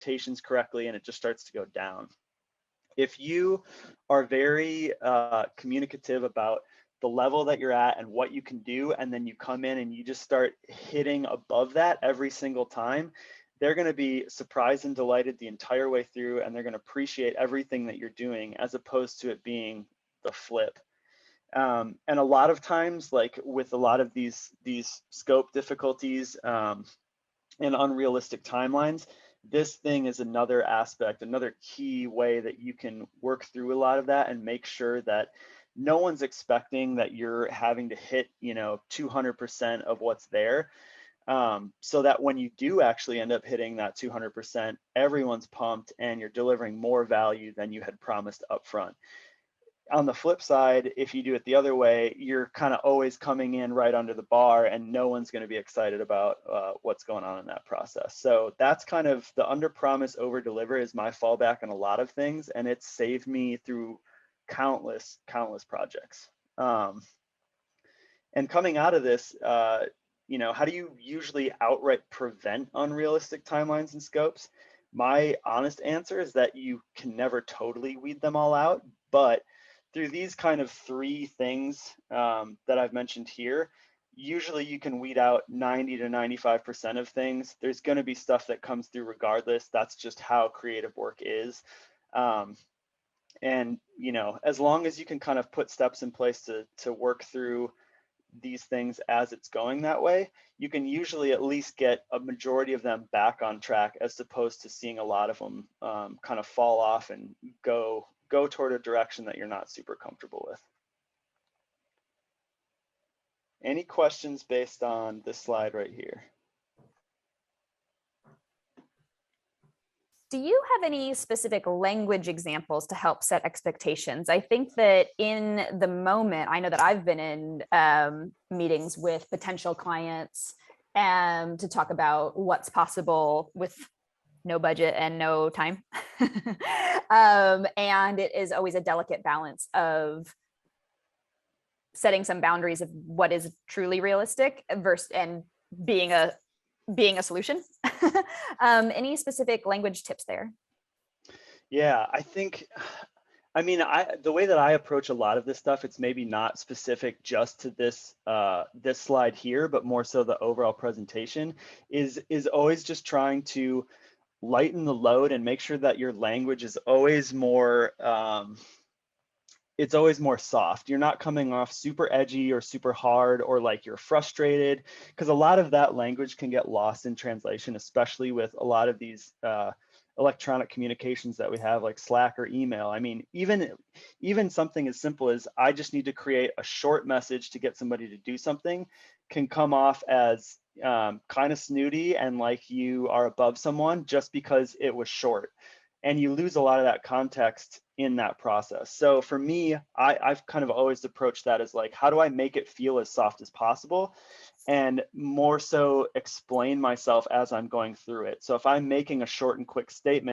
expectations correctly, and it just starts to go down. If you are very communicative about the level that you're at and what you can do, and then you come in and you just start hitting above that every single time, they're going to be surprised and delighted the entire way through, and they're going to appreciate everything that you're doing, as opposed to it being the flip. And a lot of times, like with a lot of these scope difficulties and unrealistic timelines, this thing is another aspect, another key way that you can work through a lot of that and make sure that no one's expecting that you're having to hit, 200% of what's there. So that when you do actually end up hitting that 200%, everyone's pumped and you're delivering more value than you had promised upfront. On the flip side, if you do it the other way, you're kind of always coming in right under the bar, and no one's going to be excited about what's going on in that process. So that's kind of the under promise, over deliver is my fallback on a lot of things, and it's saved me through countless projects. And coming out of this, how do you usually outright prevent unrealistic timelines and scopes? My honest answer is that you can never totally weed them all out, but through these kind of three things that I've mentioned here, usually you can weed out 90 to 95% of things. There's going to be stuff that comes through regardless. That's just how creative work is. And, as long as you can kind of put steps in place to work through these things as it's going that way, you can usually at least get a majority of them back on track, as opposed to seeing a lot of them kind of fall off and go toward a direction that you're not super comfortable with. Any questions based on this slide right here? Do you have any specific language examples to help set expectations? I think that in the moment, I know that I've been in meetings with potential clients to talk about what's possible with no budget and no time. And it is always a delicate balance of setting some boundaries of what is truly realistic versus and being a solution. Any specific language tips there? Yeah, the way that I approach a lot of this stuff, it's maybe not specific just to this this slide here, but more so the overall presentation is always just trying to lighten the load and make sure that your language is always more it's always more soft. You're not coming off super edgy or super hard or like you're frustrated, because a lot of that language can get lost in translation, especially with a lot of these electronic communications that we have, like Slack or email. I mean, even something as simple as I just need to create a short message to get somebody to do something can come off as kind of snooty and like you are above someone just because it was short. And you lose a lot of that context in that process. So for me, I've kind of always approached that as like, how do I make it feel as soft as possible? And more so explain myself as I'm going through it. So if I'm making a short and quick statement,